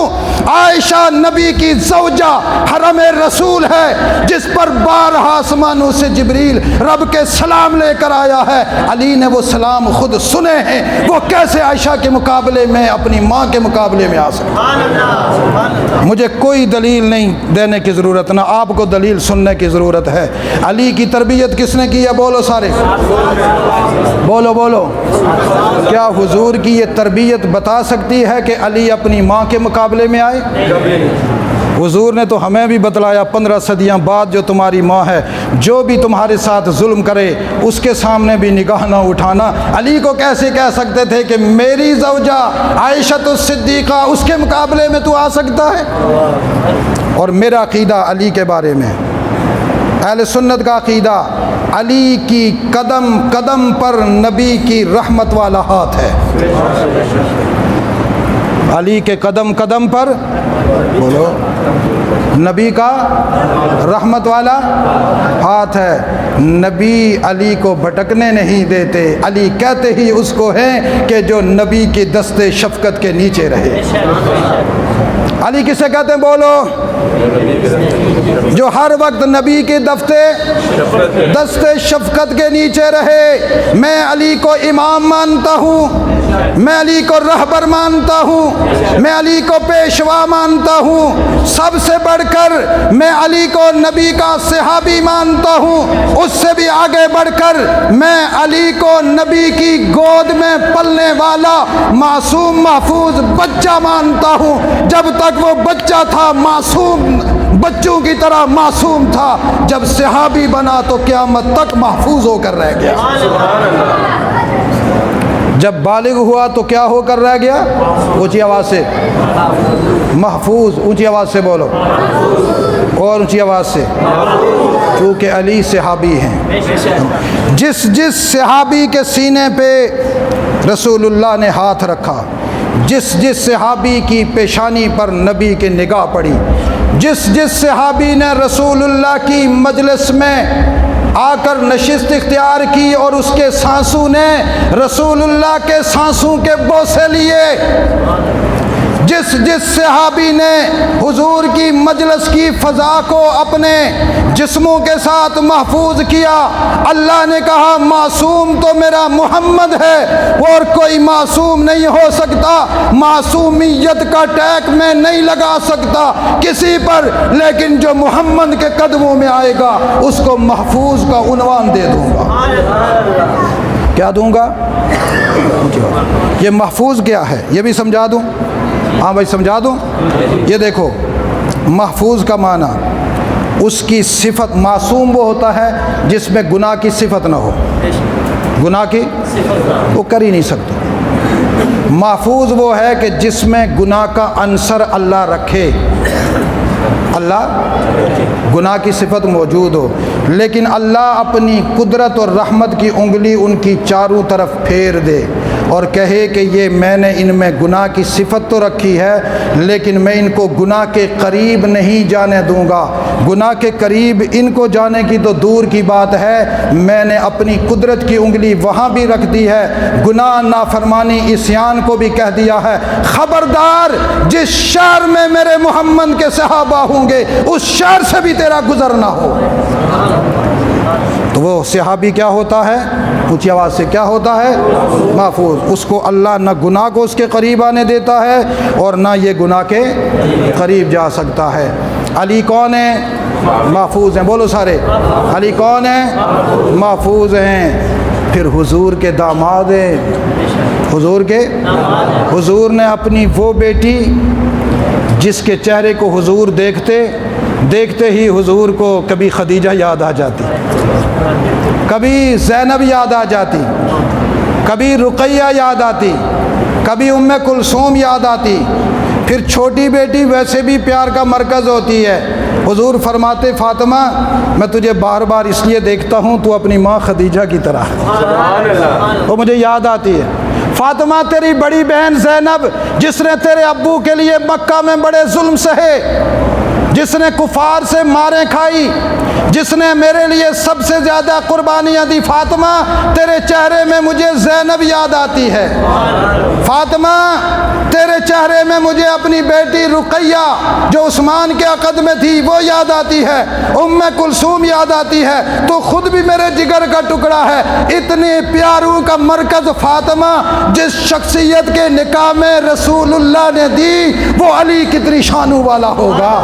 عائشہ نبی کی زوجہ حرم رسول ہے، جس پر 12 آسمانوں سے جبریل رب کے سلام لے کر آیا ہے، علی نے وہ سلام خود سنے ہیں، وہ کیسے عائشہ کے مقابلے میں اپنی ماں کے مقابلے میں آ سکتا؟ مجھے کوئی دلیل نہیں دینے کی ضرورت، نہ آپ کو دلیل سننے کی ضرورت ہے۔ علی کی تربیت کس نے کی ہے؟ بولو سارے، بولو بولو۔ کیا حضور کی یہ تربیت بتا سکتی ہے کہ علی اپنی ماں کے مقابلے میں آئے؟ حضور نے تو ہمیں بھی بتلایا 15 صدیاں بعد جو تمہاری ماں ہے، جو بھی تمہارے ساتھ ظلم کرے اس کے سامنے بھی نگاہ نہ اٹھانا۔ علی کو کیسے کہہ سکتے تھے کہ میری زوجہ عائشہ الصدیقہ اس کے مقابلے میں تو آ سکتا ہے؟ اور میرا عقیدہ علی کے بارے میں، اہل سنت کا عقیدہ، علی کی قدم قدم پر نبی کی رحمت والا ہاتھ ہے۔ علی کے قدم قدم پر بولو نبی کا رحمت والا ہاتھ ہے۔ نبی علی کو بھٹکنے نہیں دیتے، علی کہتے ہی اس کو ہیں کہ جو نبی کی دست شفقت کے نیچے رہے۔ علی کسے کہتے ہیں؟ بولو جو ہر وقت نبی کی دست شفقت کے نیچے رہے۔ میں علی کو امام مانتا ہوں، میں علی کو رہبر مانتا ہوں، میں علی کو پیشوا مانتا ہوں، سب سے بڑھ کر میں علی کو نبی کا صحابی مانتا ہوں، اس سے بھی آگے بڑھ کر میں علی کو نبی کی گود میں پلنے والا معصوم محفوظ بچہ مانتا ہوں۔ جب تک وہ بچہ تھا معصوم، بچوں کی طرح معصوم تھا، جب صحابی بنا تو قیامت تک محفوظ ہو کر رہ گیا۔ جب بالغ ہوا تو کیا ہو کر رہ گیا؟ اونچی آواز سے محفوظ، اونچی آواز سے بولو اور اونچی آواز سے، کیونکہ علی صحابی ہیں۔ جس صحابی کے سینے پہ رسول اللہ نے ہاتھ رکھا، جس صحابی کی پیشانی پر نبی کی نگاہ پڑی، جس صحابی نے رسول اللہ کی مجلس میں آ کر نشست اختیار کی اور اس کے سانسوں نے رسول اللہ کے سانسوں کے بوسے لیے، جس صحابی نے حضور کی مجلس کی فضا کو اپنے جسموں کے ساتھ محفوظ کیا، اللہ نے کہا معصوم تو میرا محمد ہے، اور کوئی معصوم نہیں ہو سکتا، معصومیت کا ٹیگ میں نہیں لگا سکتا کسی پر، لیکن جو محمد کے قدموں میں آئے گا اس کو محفوظ کا عنوان دے دوں گا۔ کیا دوں گا؟ یہ محفوظ کیا ہے یہ بھی سمجھا دوں؟ ہاں بھائی سمجھا دوں۔ یہ دیکھو محفوظ کا معنی اس کی صفت، معصوم وہ ہوتا ہے جس میں گناہ کی صفت نہ ہو، گناہ کی وہ کر ہی نہیں سکتا۔ محفوظ وہ ہے کہ جس میں گناہ کا عنصر اللہ رکھے، اللہ گناہ کی صفت موجود ہو، لیکن اللہ اپنی قدرت اور رحمت کی انگلی ان کی چاروں طرف پھیر دے اور کہے کہ یہ میں نے ان میں گناہ کی صفت تو رکھی ہے، لیکن میں ان کو گناہ کے قریب نہیں جانے دوں گا، گناہ کے قریب ان کو جانے کی تو دور کی بات ہے، میں نے اپنی قدرت کی انگلی وہاں بھی رکھ دی ہے، گناہ نافرمانی عصیان کو بھی کہہ دیا ہے۔ خبردار، جس شہر میں میرے محمد کے صحابہ ہوں گے اس شہر سے بھی تیرا گزر نہ ہو۔ تو وہ صحابی کیا ہوتا ہے؟ اونچی آواز سے کیا ہوتا ہے؟ محفوظ۔ اس کو اللہ نہ گناہ کو اس کے قریب آنے دیتا ہے اور نہ یہ گناہ کے قریب جا سکتا ہے۔ علی کون ہیں؟ محفوظ ہیں، بولو سارے، علی کون ہیں؟ محفوظ ہیں۔ پھر حضور کے داماد ہیں، حضور نے اپنی وہ بیٹی جس کے چہرے کو حضور دیکھتے ہی حضور کو کبھی خدیجہ یاد آ جاتی، کبھی زینب یاد آ جاتی، کبھی رقیہ یاد آتی، کبھی ام کلثوم یاد آتی۔ پھر چھوٹی بیٹی ویسے بھی پیار کا مرکز ہوتی ہے، حضور فرماتے فاطمہ میں تجھے بار بار اس لیے دیکھتا ہوں تو اپنی ماں خدیجہ کی طرح وہ مجھے یاد آتی ہے۔ فاطمہ تیری بڑی بہن زینب جس نے تیرے ابو کے لیے مکہ میں بڑے ظلم سہے، جس نے کفار سے ماریں کھائی، جس نے میرے لیے سب سے زیادہ قربانیاں دی، فاطمہ تیرے چہرے میں مجھے زینب یاد آتی ہے، فاطمہ تیرے چہرے میں مجھے اپنی بیٹی رقیہ جو عثمان کے عقد میں تھی وہ یاد آتی ہے، ام کلثوم یاد آتی ہے، تو خود بھی میرے جگر کا ٹکڑا ہے۔ اتنے پیاروں کا مرکز فاطمہ جس شخصیت کے نکاح میں رسول اللہ نے دی وہ علی کتنی شانوں والا ہوگا۔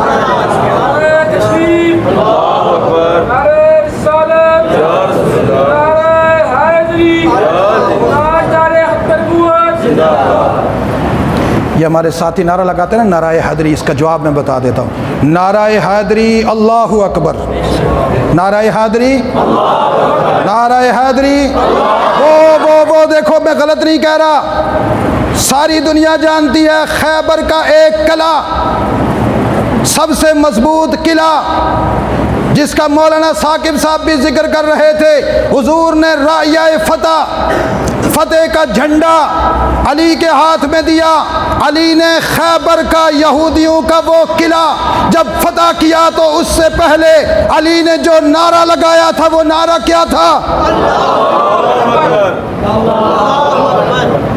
یہ ہمارے ساتھی نعرہ لگاتے ہیں نا نعرہ حیدری، اس کا جواب میں بتا دیتا ہوں۔ نعرہ حیدری اللہ اکبر، نعرہ حیدری، نعرہ حیدری، وہ دیکھو میں غلط نہیں کہہ رہا، ساری دنیا جانتی ہے خیبر کا ایک قلعہ، سب سے مضبوط قلعہ جس کا مولانا ثاقب صاحب بھی ذکر کر رہے تھے، حضور نے رایہ فتح کا جھنڈا علی کے ہاتھ میں دیا، علی نے خیبر کا یہودیوں کا وہ قلعہ جب فتح کیا تو اس سے پہلے علی نے جو نعرہ لگایا تھا وہ نعرہ کیا تھا؟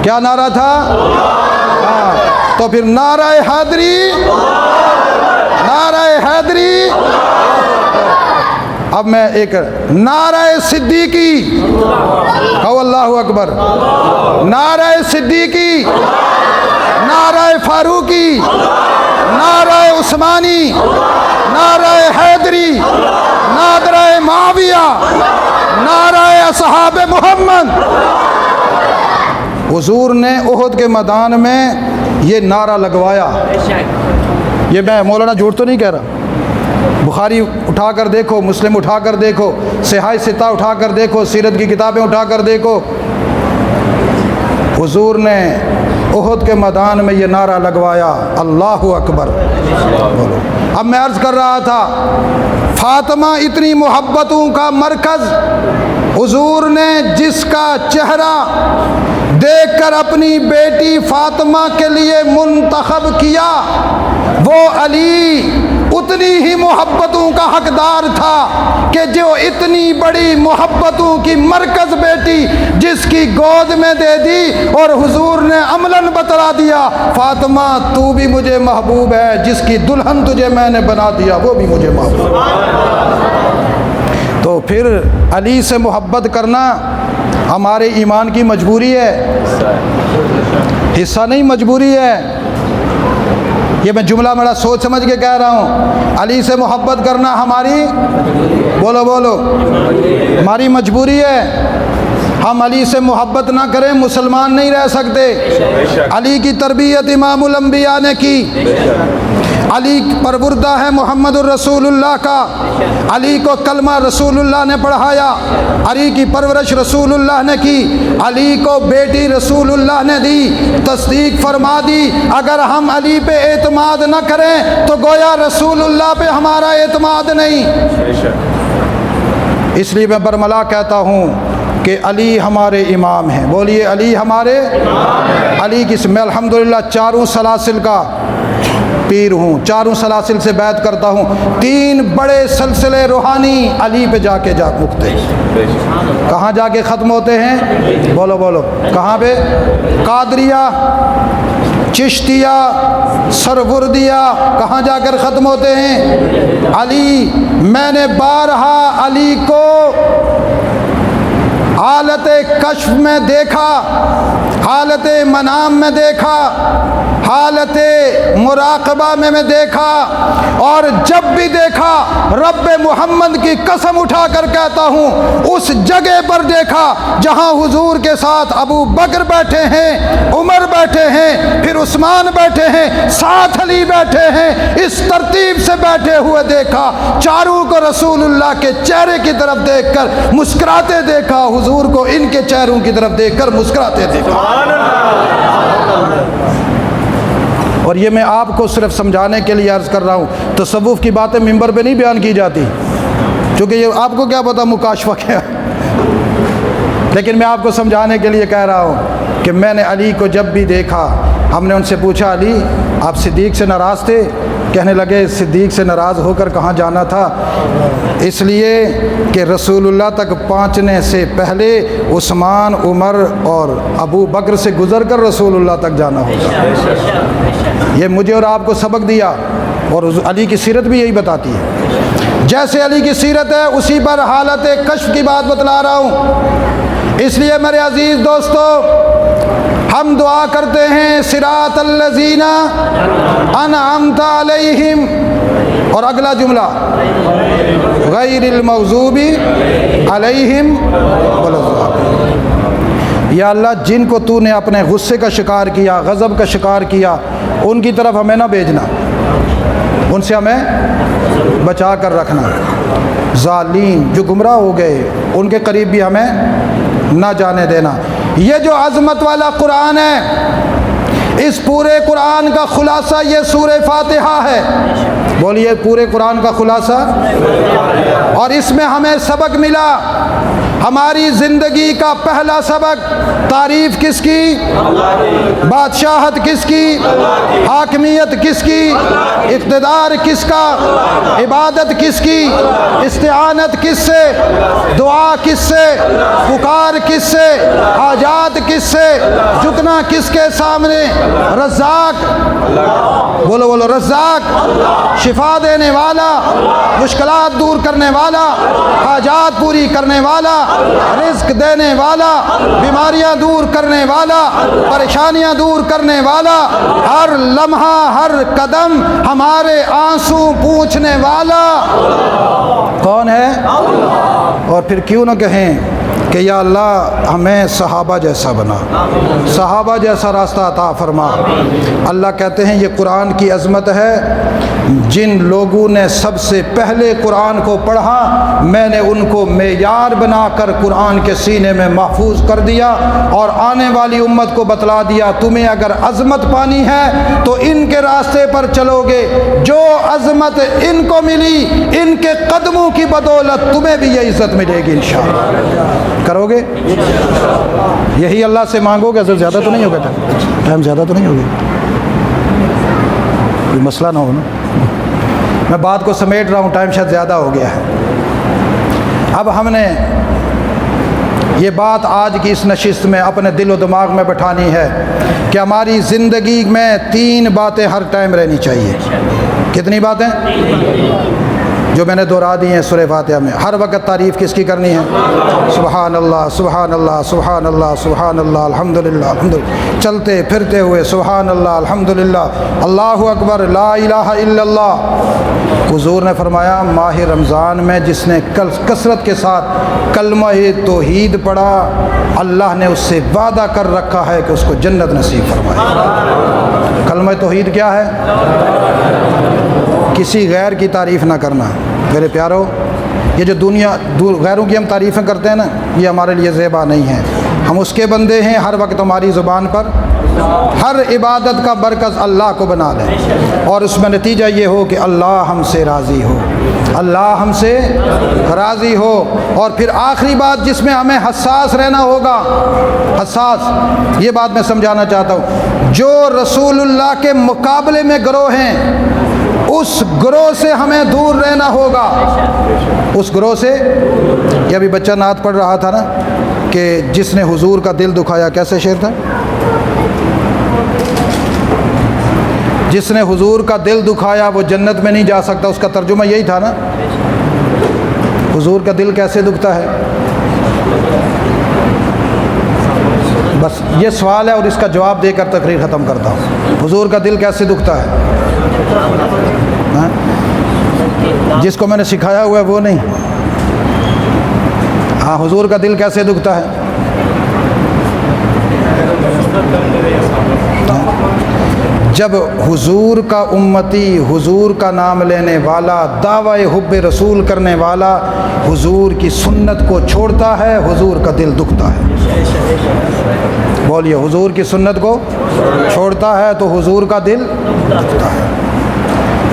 کیا نعرہ تھا؟ تو پھر نعرہ حیدری، نعرہ حیدری۔ اب میں ایک نعرہ صدیقی، کہو اللہ اکبر، نعرہ صدیقی، نعرہ فاروقی، نعرہ عثمانی، نعرہ حیدری، نعرہ معاویہ، نعرہ اصحاب محمد۔ حضور نے احد کے میدان میں یہ نعرہ لگوایا، یہ میں مولانا جھوٹ تو نہیں کہہ رہا، بخاری اٹھا کر دیکھو، مسلم اٹھا کر دیکھو، صحیح ستہ اٹھا کر دیکھو، سیرت کی کتابیں اٹھا کر دیکھو، حضور نے احد کے میدان میں یہ نعرہ لگوایا، اللہ اکبر۔ اب میں عرض کر رہا تھا فاطمہ اتنی محبتوں کا مرکز، حضور نے جس کا چہرہ دیکھ کر اپنی بیٹی فاطمہ کے لیے منتخب کیا وہ علی اتنی ہی محبتوں کا حقدار تھا کہ جو اتنی بڑی محبتوں کی مرکز بیٹی جس کی گود میں دے دی اور حضور نے عملاً بتلا دیا فاطمہ تو بھی مجھے محبوب ہے، جس کی دلہن تجھے میں نے بنا دیا وہ بھی مجھے محبوب ہے۔ تو پھر علی سے محبت کرنا ہمارے ایمان کی مجبوری ہے، حصہ نہیں، مجبوری ہے۔ یہ میں جملہ بڑا سوچ سمجھ کے کہہ رہا ہوں، علی سے محبت کرنا ہماری بولو بولو ہماری مجبوری ہے۔ ہم علی سے محبت نہ کریں مسلمان نہیں رہ سکتے۔ علی کی تربیت امام الانبیاء نے کی، علی پروردہ ہے محمد الرسول اللہ کا، علی کو کلمہ رسول اللہ نے پڑھایا، علی کی پرورش رسول اللہ نے کی، علی کو بیٹی رسول اللہ نے دی، تصدیق فرما دی۔ اگر ہم علی پہ اعتماد نہ کریں تو گویا رسول اللہ پہ ہمارا اعتماد نہیں۔ اس لیے میں برملا کہتا ہوں کہ علی ہمارے امام ہیں، بولیے علی ہمارے علی کی میں الحمدللہ چاروں سلاسل کا پیر ہوں، چاروں سلاسل سے بیعت کرتا ہوں۔ 3 بڑے سلسلے روحانی علی پہ جا کے مکتے ہیں۔ کہاں جا کے ختم ہوتے ہیں؟ بولو بولو کہاں پہ؟ قادریہ، چشتیہ، سروردیہ، کہاں جا کر ختم ہوتے ہیں؟ علی۔ میں نے بارہا علی کو حالت کشف میں دیکھا، حالت منام میں دیکھا، حالت مراقبہ میں دیکھا، اور جب بھی دیکھا رب محمد کی قسم اٹھا کر کہتا ہوں اس جگہ پر دیکھا جہاں حضور کے ساتھ ابو بکر بیٹھے ہیں، عمر بیٹھے ہیں، پھر عثمان بیٹھے ہیں، ساتھ علی بیٹھے ہیں، اس ترتیب سے بیٹھے ہوئے دیکھا، چاروں کو رسول اللہ کے چہرے کی طرف دیکھ کر مسکراتے دیکھا، حضور کو ان کے چہروں کی طرف دیکھ کر مسکراتے دیکھا۔ اور یہ میں آپ کو صرف سمجھانے کے لیے عرض کر رہا ہوں، تصوف کی باتیں ممبر پہ نہیں بیان کی جاتی، کیونکہ یہ آپ کو کیا پتہ مکاشفہ کیا، لیکن میں آپ کو سمجھانے کے لیے کہہ رہا ہوں کہ میں نے علی کو جب بھی دیکھا، ہم نے ان سے پوچھا علی آپ صدیق سے ناراض تھے؟ کہنے لگے صدیق سے ناراض ہو کر کہاں جانا تھا، اس لیے کہ رسول اللہ تک پہنچنے سے پہلے عثمان، عمر اور ابو بکر سے گزر کر رسول اللہ تک جانا ہوگا۔ یہ مجھے اور آپ کو سبق دیا، اور علی کی سیرت بھی یہی بتاتی ہے۔ جیسے علی کی سیرت ہے اسی پر حالت کشف کی بات بتلا رہا ہوں۔ اس لیے میرے عزیز دوستو ہم دعا کرتے ہیں صراط الذین انعمت علیہم، اور اگلا جملہ غیر المغضوب علیہم ولا الضالین۔ یا اللہ جن کو تو نے اپنے غصے کا شکار کیا، غضب کا شکار کیا، ان کی طرف ہمیں نہ بھیجنا، ان سے ہمیں بچا کر رکھنا۔ ظالم جو گمراہ ہو گئے ان کے قریب بھی ہمیں نہ جانے دینا۔ یہ جو عظمت والا قرآن ہے، اس پورے قرآن کا خلاصہ یہ سورہ فاتحہ ہے، بولیے پورے قرآن کا خلاصہ، اور اس میں ہمیں سبق ملا۔ ہماری زندگی کا پہلا سبق تعریف کس کی؟ بادشاہت کس کی؟ حاکمیت کس کی؟ اقتدار کس کا؟ عبادت کس کی؟ استعانت کس سے؟ دعا کس سے؟ پکار کس سے؟ حاجات کس سے؟ جھکنا کس کے سامنے؟ رزاق، بولو بولو رزاق، شفا دینے والا، مشکلات دور کرنے والا، حاجات پوری کرنے والا، رزق دینے والا، بیماریاں دور کرنے والا، پریشانیاں دور کرنے والا، ہر لمحہ ہر قدم ہمارے آنسو پوچھنے والا کون ہے؟ اور پھر کیوں نہ کہیں کہ یا اللہ ہمیں صحابہ جیسا بنا، صحابہ جیسا راستہ عطا فرما۔ اللہ کہتے ہیں یہ قرآن کی عظمت ہے، جن لوگوں نے سب سے پہلے قرآن کو پڑھا میں نے ان کو معیار بنا کر قرآن کے سینے میں محفوظ کر دیا، اور آنے والی امت کو بتلا دیا تمہیں اگر عظمت پانی ہے تو ان کے راستے پر چلو گے، جو عظمت ان کو ملی ان کے قدموں کی بدولت تمہیں بھی یہ عزت ملے گی انشاءاللہ۔ کرو گے؟ یہی اللہ سے مانگو گے؟ زیادہ تو نہیں ہوگا، ٹائم زیادہ تو نہیں ہوگا، کوئی مسئلہ نہ ہو نا۔ میں بات کو سمیٹ رہا ہوں، ٹائم شاید زیادہ ہو گیا ہے۔ اب ہم نے یہ بات آج کی اس نشست میں اپنے دل و دماغ میں بٹھانی ہے کہ ہماری زندگی میں 3 باتیں ہر ٹائم رہنی چاہیے۔ کتنی باتیں؟ جو میں نے دہرا دی ہیں سورہ فاتحہ میں۔ ہر وقت تعریف کس کی کرنی ہے؟ سبحان اللہ، سبحان اللہ، سبحان اللہ، سبحان اللہ، الحمدللہ، الحمدللہ، چلتے پھرتے ہوئے سبحان اللہ، الحمدللہ، اللہ اکبر، لا الہ الا اللہ۔ حضور نے فرمایا ماہ رمضان میں جس نے کثرت کے ساتھ کلمہ توحید پڑھا، اللہ نے اس سے وعدہ کر رکھا ہے کہ اس کو جنت نصیب فرمائے۔ کلمہ توحید کیا ہے؟ کسی غیر کی تعریف نہ کرنا۔ میرے پیارو، یہ جو دنیا غیروں کی ہم تعریفیں کرتے ہیں نا، یہ ہمارے لیے زیبا نہیں ہے۔ ہم اس کے بندے ہیں، ہر وقت ہماری زبان پر ہر عبادت کا مرکز اللہ کو بنا لیں، اور اس میں نتیجہ یہ ہو کہ اللہ ہم سے راضی ہو، اللہ ہم سے راضی ہو۔ اور پھر آخری بات جس میں ہمیں حساس رہنا ہوگا، حساس، یہ بات میں سمجھانا چاہتا ہوں، جو رسول اللہ کے مقابلے میں گروہ ہیں اس گروہ سے ہمیں دور رہنا ہوگا، اس گروہ سے۔ یہ ابھی بچہ نعت پڑھ رہا تھا نا کہ جس نے حضور کا دل دکھایا، کیسے شعر تھا؟ جس نے حضور کا دل دکھایا وہ جنت میں نہیں جا سکتا، اس کا ترجمہ یہی تھا نا۔ حضور کا دل کیسے دکھتا ہے؟ بس یہ سوال ہے اور اس کا جواب دے کر تقریر ختم کرتا ہوں۔ حضور کا دل کیسے دکھتا ہے؟ جس کو میں نے سکھایا ہوا ہے وہ نہیں۔ ہاں، حضور کا دل کیسے دکھتا ہے؟ جب حضور کا امتی، حضور کا نام لینے والا، دعوی حب رسول کرنے والا حضور کی سنت کو چھوڑتا ہے، حضور کا دل دکھتا ہے۔ بولیے، حضور کی سنت کو چھوڑتا ہے تو حضور کا دل دکھتا ہے۔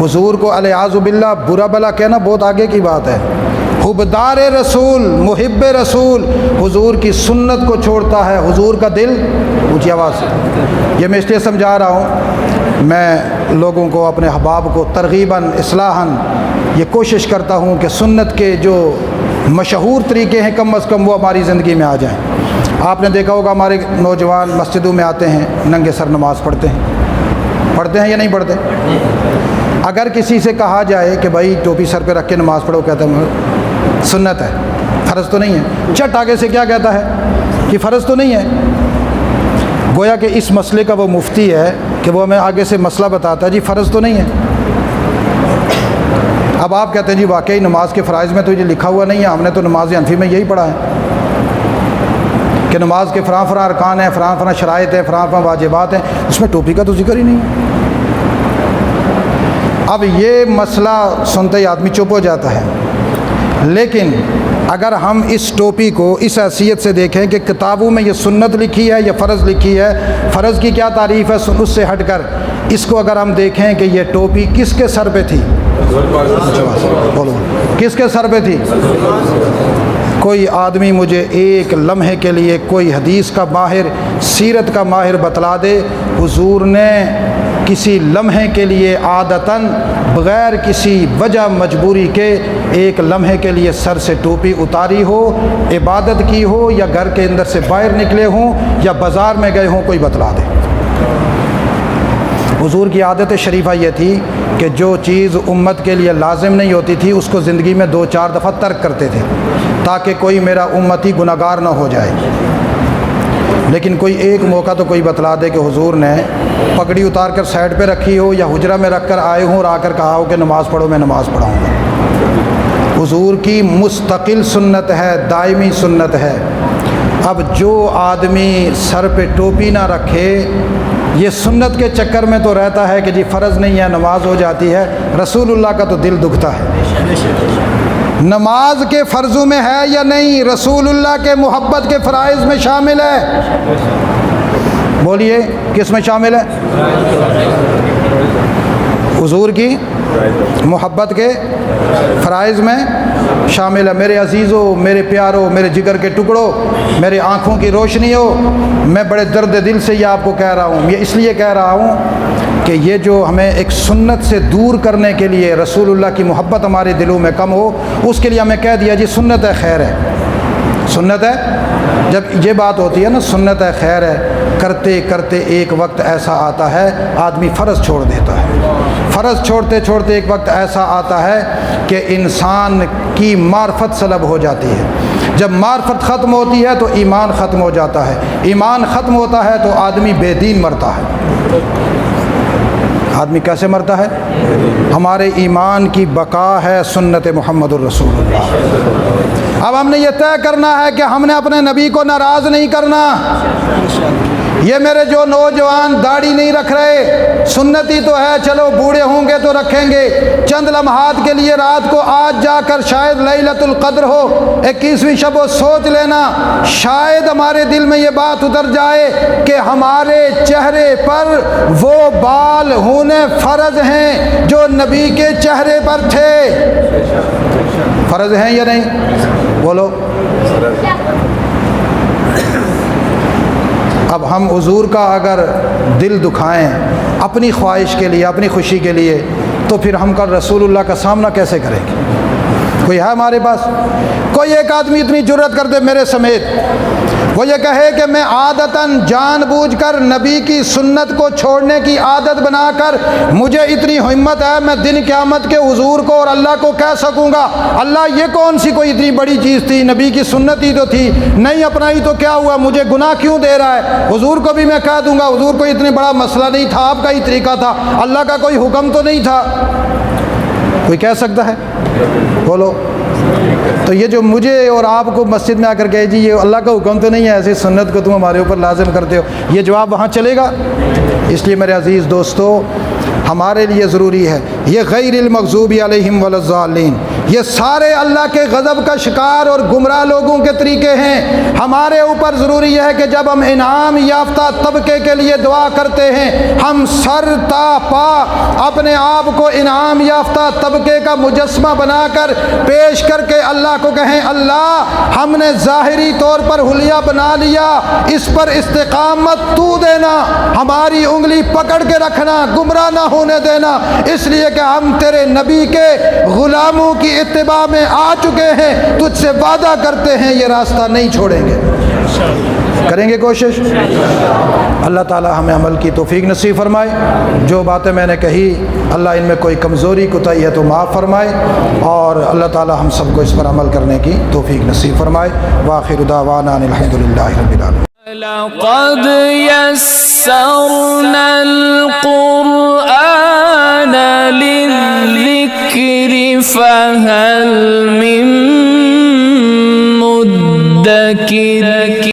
حضور کو الیاذ باللہ برا بلا کہنا بہت آگے کی بات ہے۔ حبدار رسول، محب رسول حضور کی سنت کو چھوڑتا ہے، حضور کا دل، اونچی آواز سے، یہ میں اس لیے سمجھا رہا ہوں، میں لوگوں کو، اپنے احباب کو ترغیباً اصلاحاً یہ کوشش کرتا ہوں کہ سنت کے جو مشہور طریقے ہیں کم از کم وہ ہماری زندگی میں آ جائیں۔ آپ نے دیکھا ہوگا ہمارے نوجوان مسجدوں میں آتے ہیں، ننگے سر نماز پڑھتے ہیں یا نہیں پڑھتے؟ اگر کسی سے کہا جائے کہ بھائی ٹوپی سر پہ رکھ کے نماز پڑھو، کہتا ہے سنت ہے، فرض تو نہیں ہے۔ چٹ آگے سے کیا کہتا ہے کہ فرض تو نہیں ہے۔ گویا کہ اس مسئلے کا وہ مفتی ہے کہ وہ ہمیں آگے سے مسئلہ بتاتا ہے، جی فرض تو نہیں ہے۔ اب آپ کہتے ہیں جی واقعی نماز کے فرائض میں تو یہ لکھا ہوا نہیں ہے، ہم نے تو نماز حنفی میں یہی پڑھا ہے کہ نماز کے فلاں فلاں ارکان ہیں، فلاں فلاں شرائط ہیں، فلاں فلاں واجبات ہیں، اس میں ٹوپی کا تو ذکر ہی نہیں ہے۔ اب یہ مسئلہ سنتے ہی آدمی چپ ہو جاتا ہے۔ لیکن اگر ہم اس ٹوپی کو اس حیثیت سے دیکھیں کہ کتابوں میں یہ سنت لکھی ہے یا فرض لکھی ہے، فرض کی کیا تعریف ہے، اس سے ہٹ کر اس کو اگر ہم دیکھیں کہ یہ ٹوپی کس کے سر پہ تھی، کس کے سر پہ تھی؟ کوئی آدمی مجھے ایک لمحے کے لیے کوئی حدیث کا ماہر، سیرت کا ماہر بتلا دے حضور نے کسی لمحے کے لیے عادتاً بغیر کسی وجہ مجبوری کے ایک لمحے کے لیے سر سے ٹوپی اتاری ہو، عبادت کی ہو، یا گھر کے اندر سے باہر نکلے ہوں یا بازار میں گئے ہوں، کوئی بتلا دے۔ حضور کی عادت شریفہ یہ تھی کہ جو چیز امت کے لیے لازم نہیں ہوتی تھی اس کو زندگی میں 2-4 دفعہ ترک کرتے تھے تاکہ کوئی میرا امتی گناہگار نہ ہو جائے۔ لیکن کوئی ایک موقع تو کوئی بتلا دے کہ حضور نے پگڑی اتار کر سائڈ پہ رکھی ہو یا حجرہ میں رکھ کر آئے ہوں اور آ کر کہا ہو کہ نماز پڑھو، میں نماز پڑھاؤں گا۔ حضور کی مستقل سنت ہے، دائمی سنت ہے۔ اب جو آدمی سر پہ ٹوپی نہ رکھے، یہ سنت کے چکر میں تو رہتا ہے کہ جی فرض نہیں ہے، نماز ہو جاتی ہے، رسول اللہ کا تو دل دکھتا ہے۔ نماز کے فرضوں میں ہے یا نہیں، رسول اللہ کے محبت کے فرائض میں شامل ہے؟ بولیے کس میں شامل ہے؟ حضور کی محبت کے فرائض میں شامل ہے۔ میرے عزیزوں، میرے پیاروں، میرے جگر کے ٹکڑوں، میرے آنکھوں کی روشنی ہو، میں بڑے درد دل سے یہ آپ کو کہہ رہا ہوں۔ یہ اس لیے کہہ رہا ہوں کہ یہ جو ہمیں ایک سنت سے دور کرنے کے لیے رسول اللہ کی محبت ہمارے دلوں میں کم ہو، اس کے لیے ہمیں کہہ دیا جی سنت ہے خیر ہے، سنت ہے۔ جب یہ بات ہوتی ہے نا سنت ہے خیر ہے، کرتے کرتے ایک وقت ایسا آتا ہے آدمی فرض چھوڑ دیتا ہے، فرض چھوڑتے چھوڑتے ایک وقت ایسا آتا ہے کہ انسان کی معرفت سلب ہو جاتی ہے۔ جب معرفت ختم ہوتی ہے تو ایمان ختم ہو جاتا ہے، ایمان ختم ہوتا ہے تو آدمی بے دین مرتا ہے۔ آدمی کیسے مرتا ہے؟ ہمارے ایمان کی بقا ہے سنت محمد الرسول اللہ۔ اب ہم نے یہ طے کرنا ہے کہ ہم نے اپنے نبی کو ناراض نہیں کرنا۔ یہ میرے جو نوجوان داڑھی نہیں رکھ رہے، سنتی تو ہے، چلو بوڑھے ہوں گے تو رکھیں گے، چند لمحات کے لیے رات کو آج جا کر شاید لیلۃ القدر ہو، 21ویں شب ہو، سوچ لینا، شاید ہمارے دل میں یہ بات اتر جائے کہ ہمارے چہرے پر وہ بال ہونے فرض ہیں جو نبی کے چہرے پر تھے۔ فرض ہیں یا نہیں؟ بولو۔ اب ہم حضور کا اگر دل دکھائیں اپنی خواہش کے لیے، اپنی خوشی کے لیے، تو پھر ہم کل رسول اللہ کا سامنا کیسے کریں گے؟ کوئی ہے ہمارے پاس؟ کوئی ایک آدمی اتنی جرت کر دے میرے سمیت، وہ یہ کہے کہ میں عادتاً جان بوجھ کر نبی کی سنت کو چھوڑنے کی عادت بنا کر، مجھے اتنی ہمت ہے میں دن قیامت کے حضور کو اور اللہ کو کہہ سکوں گا اللہ یہ کون سی کوئی اتنی بڑی چیز تھی، نبی کی سنت ہی تو تھی، نہیں اپنائی تو کیا ہوا، مجھے گناہ کیوں دے رہا ہے؟ حضور کو بھی میں کہہ دوں گا حضور کوئی اتنی بڑا مسئلہ نہیں تھا، آپ کا ہی طریقہ تھا، اللہ کا کوئی حکم تو نہیں تھا۔ کوئی کہہ سکتا ہے؟ بولو۔ تو یہ جو مجھے اور آپ کو مسجد میں آ کر کہے جی یہ اللہ کا حکم تو نہیں ہے، ایسی سنت کو تم ہمارے اوپر لازم کرتے ہو، یہ جواب وہاں چلے گا؟ اس لیے میرے عزیز دوستو، ہمارے لیے ضروری ہے یہ غیر المغضوب علیہم ولا الضالین، یہ سارے اللہ کے غضب کا شکار اور گمراہ لوگوں کے طریقے ہیں۔ ہمارے اوپر ضروری ہے کہ جب ہم انعام یافتہ طبقے کے لیے دعا کرتے ہیں، ہم سر تا پا اپنے آپ کو انعام یافتہ طبقے کا مجسمہ بنا کر پیش کر کے اللہ کو کہیں اللہ ہم نے ظاہری طور پر حلیہ بنا لیا، اس پر استقامت تو دینا، ہماری انگلی پکڑ کے رکھنا، گمراہ نہ ہونے دینا، اس لیے کہ ہم تیرے نبی کے غلاموں کی اتباع میں آ چکے ہیں، تجھ سے وعدہ کرتے ہیں یہ راستہ نہیں چھوڑیں گے۔ کریں گے کوشش؟ اللہ تعالی ہمیں عمل کی توفیق نصیب فرمائے۔ جو باتیں میں نے کہی اللہ ان میں کوئی کمزوری کوتاہی ہے تو معاف فرمائے، اور اللہ تعالی ہم سب کو اس پر عمل کرنے کی توفیق نصیب فرمائے۔ وآخر دعوانا ان الحمدللہ رب العالمین۔ لقد يسرنا القرآن للذكر فهل من